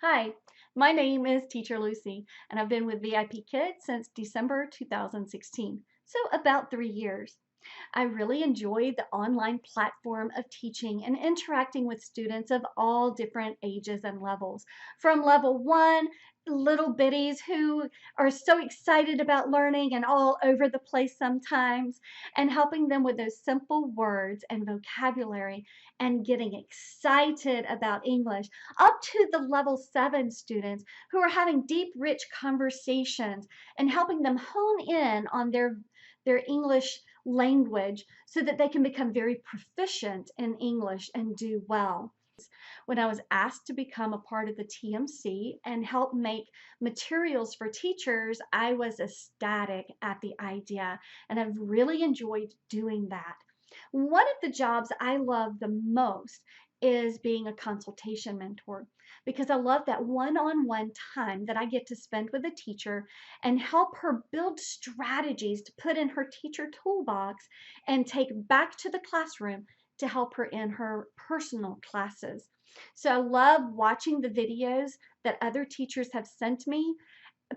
Hi, my name is Teacher Lucy, and I've been with VIP Kids since December 2016, so about 3 years. I really enjoy the online platform of teaching and interacting with students of all different ages and levels. From level one, little bitties who are so excited about learning and all over the place sometimes, and helping them with those simple words and vocabulary and getting excited about English, up to the level seven students who are having deep, rich conversations and helping them hone in on their English language so that they can become very proficient in English and do well. When I was asked to become a part of the TMC and help make materials for teachers, I was ecstatic at the idea, and I've really enjoyed doing that. One of the jobs I love the most is being a consultation mentor because I love that one-on-one time that I get to spend with a teacher and help her build strategies to put in her teacher toolbox and take back to the classroom to help her in her personal classes. So I love watching the videos that other teachers have sent me,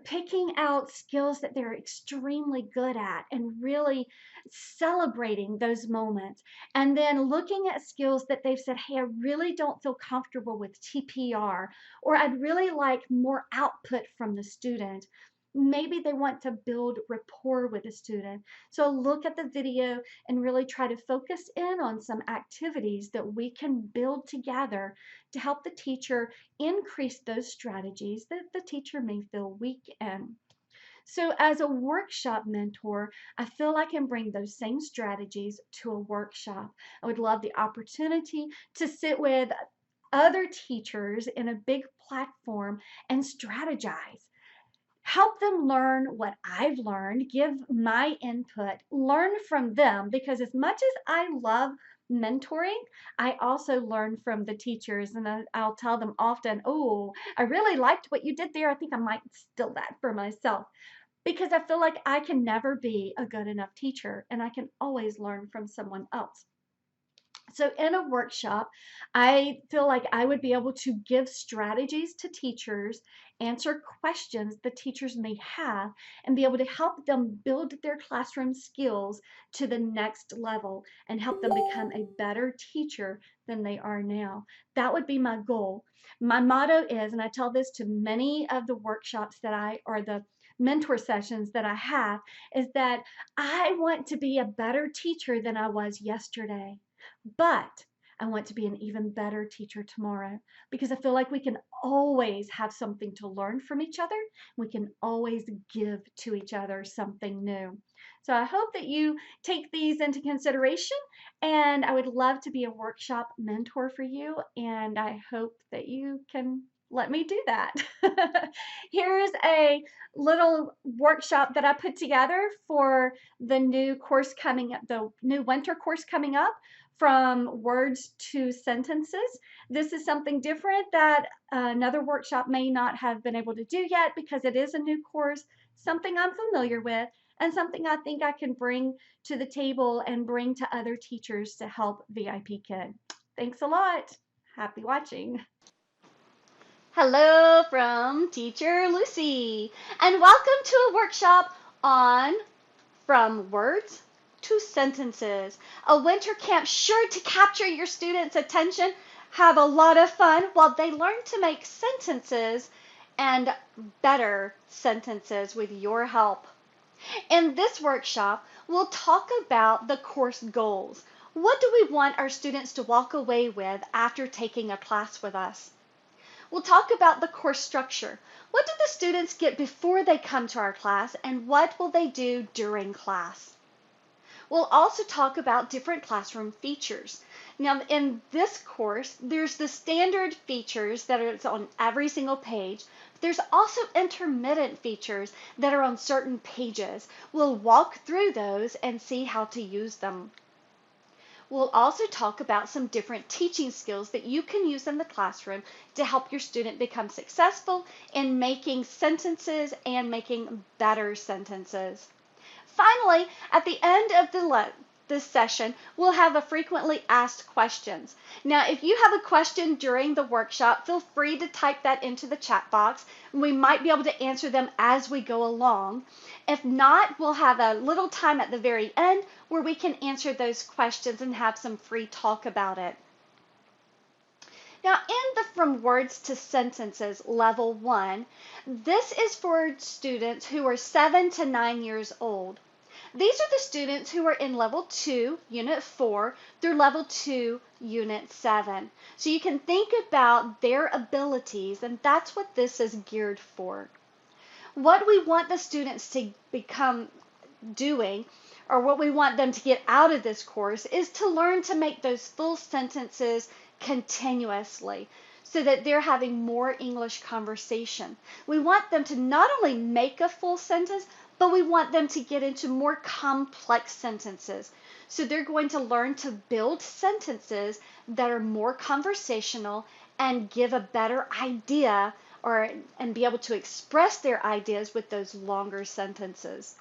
picking out skills that they're extremely good at and really celebrating those moments. And then looking at skills that they've said, hey, I really don't feel comfortable with TPR, or I'd really like more output from the student. Maybe they want to build rapport with the student. So look at the video and really try to focus in on some activities that we can build together to help the teacher increase those strategies that the teacher may feel weak in. So as a workshop mentor, I feel I can bring those same strategies to a workshop. I would love the opportunity to sit with other teachers in a big platform and strategize. Help them learn what I've learned, give my input, learn from them, because as much as I love mentoring, I also learn from the teachers, and I'll tell them often, oh, I really liked what you did there. I think I might steal that for myself, because I feel like I can never be a good enough teacher and I can always learn from someone else. So in a workshop, I feel like I would be able to give strategies to teachers, answer questions the teachers may have, and be able to help them build their classroom skills to the next level and help them become a better teacher than they are now. That would be my goal. My motto is, and I tell this to many of the workshops or the mentor sessions that I have, is that I want to be a better teacher than I was yesterday. But I want to be an even better teacher tomorrow, because I feel like we can always have something to learn from each other. We can always give to each other something new. So I hope that you take these into consideration, and I would love to be a workshop mentor for you, and I hope that you can let me do that. Here's a little workshop that I put together for the new course coming up, the new winter course coming up, from words to sentences. This is something different that another workshop may not have been able to do yet, because it is a new course, something I'm familiar with, and something I think I can bring to the table and bring to other teachers to help VIP Kid. Thanks a lot. Happy watching. Hello from Teacher Lucy, and welcome to a workshop on From Words to Sentences, a winter camp sure to capture your students' attention, have a lot of fun while they learn to make sentences and better sentences with your help. In this workshop, we'll talk about the course goals. What do we want our students to walk away with after taking a class with us? We'll talk about the course structure. What do the students get before they come to our class, and what will they do during class? We'll also talk about different classroom features. Now, in this course, there's the standard features that are on every single page. There's also intermittent features that are on certain pages. We'll walk through those and see how to use them. We'll also talk about some different teaching skills that you can use in the classroom to help your student become successful in making sentences and making better sentences. Finally, at the end of the this session, we'll have a frequently asked questions. Now, if you have a question during the workshop, feel free to type that into the chat box. We might be able to answer them as we go along. If not, we'll have a little time at the very end where we can answer those questions and have some free talk about it. Now, in the From Words to Sentences Level 1, this is for students who are 7 to 9 years old. These are the students who are in Level 2, Unit 4, through Level 2, Unit 7. So you can think about their abilities, and that's what this is geared for. What we want the students to become doing, or what we want them to get out of this course, is to learn to make those full sentences continuously so that they're having more English conversation. We want them to not only make a full sentence, but we want them to get into more complex sentences. So they're going to learn to build sentences that are more conversational and give a better idea and be able to express their ideas with those longer sentences.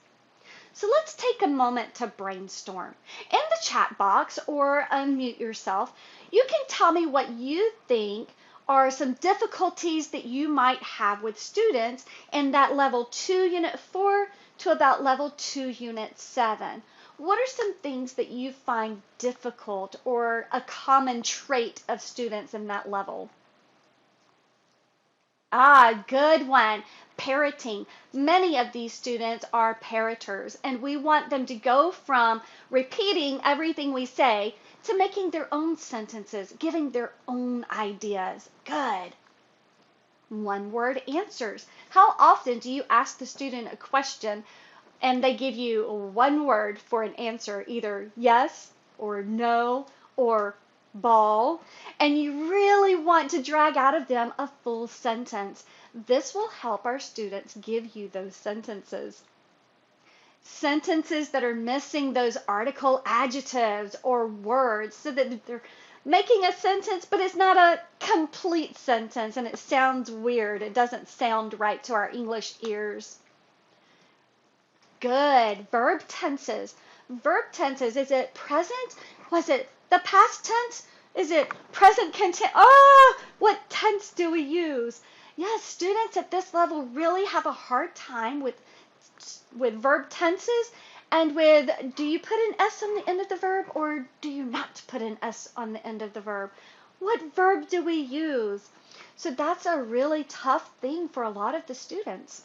So let's take a moment to brainstorm. In the chat box or unmute yourself, you can tell me what you think are some difficulties that you might have with students in that Level 2, Unit 4 to about Level 2, Unit 7. What are some things that you find difficult or a common trait of students in that level? Good one. Parroting. Many of these students are parroters, and we want them to go from repeating everything we say to making their own sentences, giving their own ideas. Good. One-word answers. How often do you ask the student a question and they give you one word for an answer, either yes or no or ball, and you really want to drag out of them a full sentence? This will help our students give you those sentences. Sentences that are missing those article adjectives or words, so that they're making a sentence, but it's not a complete sentence and it sounds weird. It doesn't sound right to our English ears. Good. Verb tenses. Verb tenses, is it present? Was it the past tense? Is it present continuous? What tense do we use? Yes, students at this level really have a hard time with verb tenses and with, do you put an S on the end of the verb or do you not put an S on the end of the verb? What verb do we use? So that's a really tough thing for a lot of the students.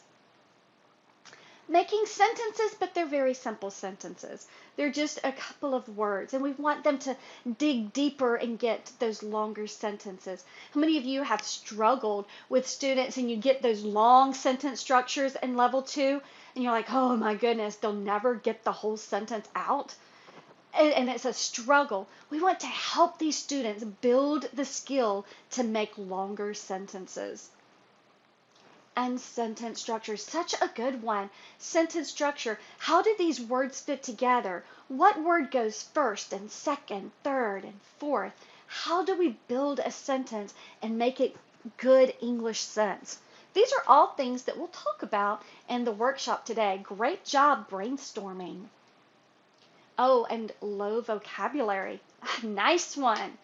Making sentences, but they're very simple sentences. They're just a couple of words, and we want them to dig deeper and get those longer sentences. How many of you have struggled with students and you get those long sentence structures in Level 2, and you're like, oh my goodness, they'll never get the whole sentence out? And it's a struggle. We want to help these students build the skill to make longer sentences. And sentence structure, such a good one. Sentence structure, how do these words fit together? What word goes first and second, third, and fourth? How do we build a sentence and make it good English sense? These are all things that we'll talk about in the workshop today. Great job brainstorming. Oh, and low vocabulary. Nice one.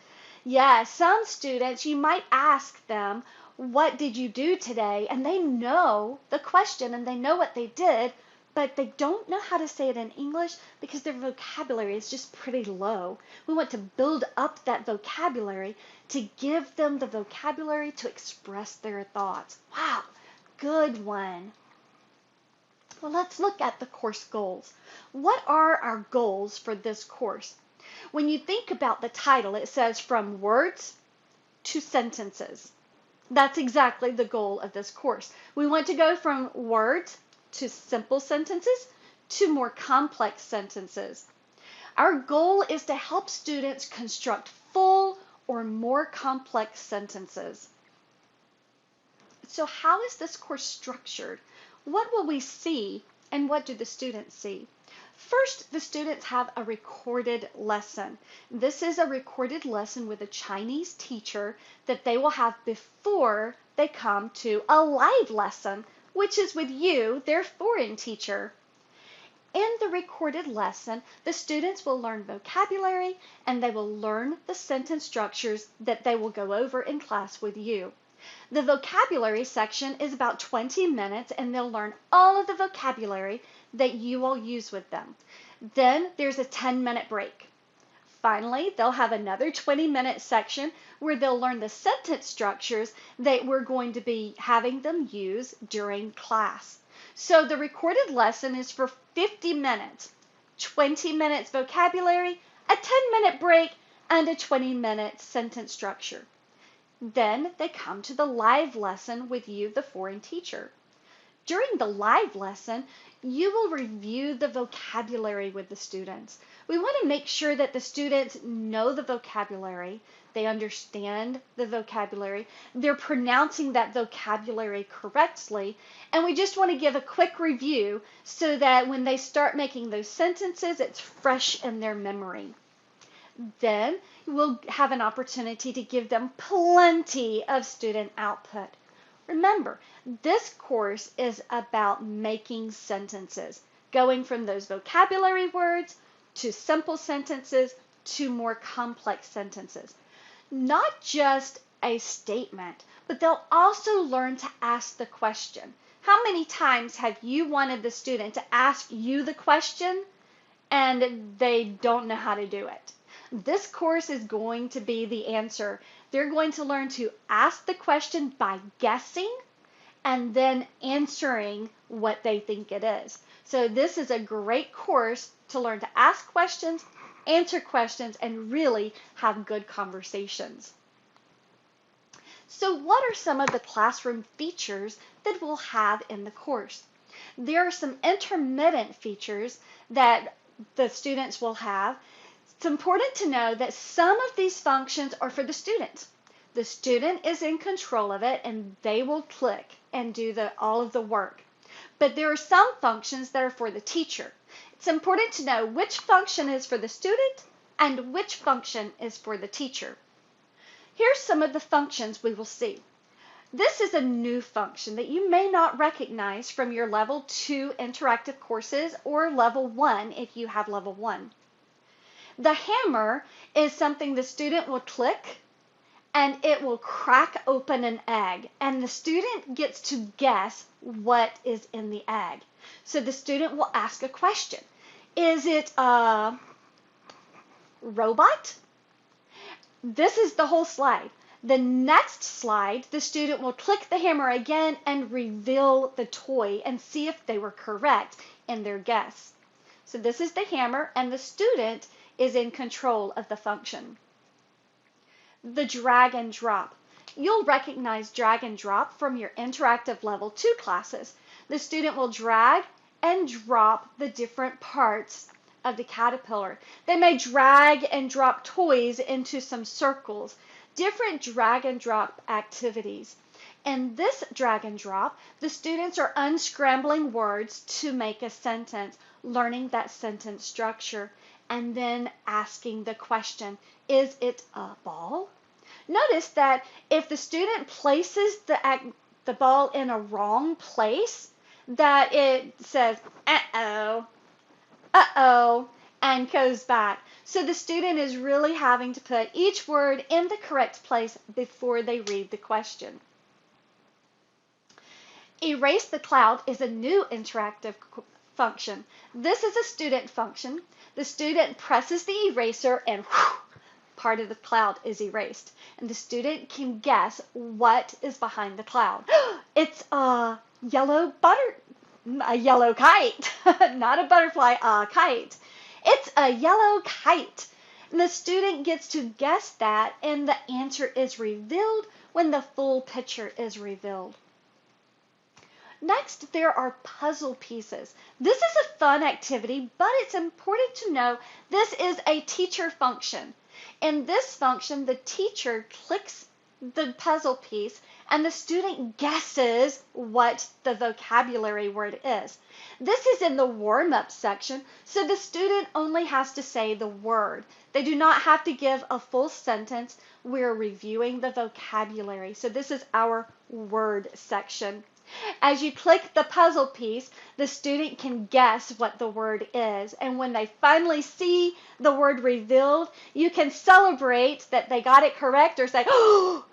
Yeah, some students, you might ask them, what did you do today? And they know the question and they know what they did, but they don't know how to say it in English because their vocabulary is just pretty low. We want to build up that vocabulary to give them the vocabulary to express their thoughts. Wow, good one. Well, let's look at the course goals. What are our goals for this course? When you think about the title, it says From Words to Sentences. That's exactly the goal of this course. We want to go from words to simple sentences to more complex sentences. Our goal is to help students construct full or more complex sentences. So how is this course structured? What will we see and what do the students see? First, the students have a recorded lesson. This is a recorded lesson with a Chinese teacher that they will have before they come to a live lesson, which is with you, their foreign teacher. In the recorded lesson, the students will learn vocabulary and they will learn the sentence structures that they will go over in class with you. The vocabulary section is about 20 minutes and they'll learn all of the vocabulary that you will use with them. Then there's a 10-minute break. Finally, they'll have another 20-minute section where they'll learn the sentence structures that we're going to be having them use during class. So the recorded lesson is for 50 minutes, 20 minutes vocabulary, a 10-minute break, and a 20-minute sentence structure. Then they come to the live lesson with you, the foreign teacher. During the live lesson, you will review the vocabulary with the students. We want to make sure that the students know the vocabulary, they understand the vocabulary, they're pronouncing that vocabulary correctly, and we just want to give a quick review so that when they start making those sentences, it's fresh in their memory. Then we'll have an opportunity to give them plenty of student output. Remember, this course is about making sentences, going from those vocabulary words to simple sentences to more complex sentences. Not just a statement, but they'll also learn to ask the question. How many times have you wanted the student to ask you the question and they don't know how to do it? This course is going to be the answer. They're going to learn to ask the question by guessing and then answering what they think it is. So this is a great course to learn to ask questions, answer questions, and really have good conversations. So what are some of the classroom features that we'll have in the course? There are some intermittent features that the students will have. It's important to know that some of these functions are for the students. The student is in control of it and they will click and do all of the work. But there are some functions that are for the teacher. It's important to know which function is for the student and which function is for the teacher. Here's some of the functions we will see. This is a new function that you may not recognize from your level 2 interactive courses or level 1 if you have level 1. The hammer is something the student will click and it will crack open an egg and the student gets to guess what is in the egg. So the student will ask a question. Is it a robot? This is the whole slide. The next slide, the student will click the hammer again and reveal the toy and see if they were correct in their guess. So this is the hammer and the student is in control of the function. The drag and drop. You'll recognize drag and drop from your interactive level 2 classes. The student will drag and drop the different parts of the caterpillar. They may drag and drop toys into some circles, different drag and drop activities. In this drag and drop, the students are unscrambling words to make a sentence, learning that sentence structure, and then asking the question, is it a ball? Notice that if the student places the ball in a wrong place, that it says, uh-oh, uh-oh, and goes back. So the student is really having to put each word in the correct place before they read the question. Erase the cloud is a new interactive function. This is a student function. The student presses the eraser and whew, part of the cloud is erased. And the student can guess what is behind the cloud. It's a yellow kite, not a butterfly, a kite. It's a yellow kite. And the student gets to guess that and the answer is revealed when the full picture is revealed. Next, there are puzzle pieces. This is a fun activity, but it's important to know this is a teacher function. In this function, the teacher clicks the puzzle piece and the student guesses what the vocabulary word is. This is in the warm-up section, so the student only has to say the word. They do not have to give a full sentence. We're reviewing the vocabulary. So this is our word section. As you click the puzzle piece, the student can guess what the word is. And when they finally see the word revealed, you can celebrate that they got it correct or say, oh,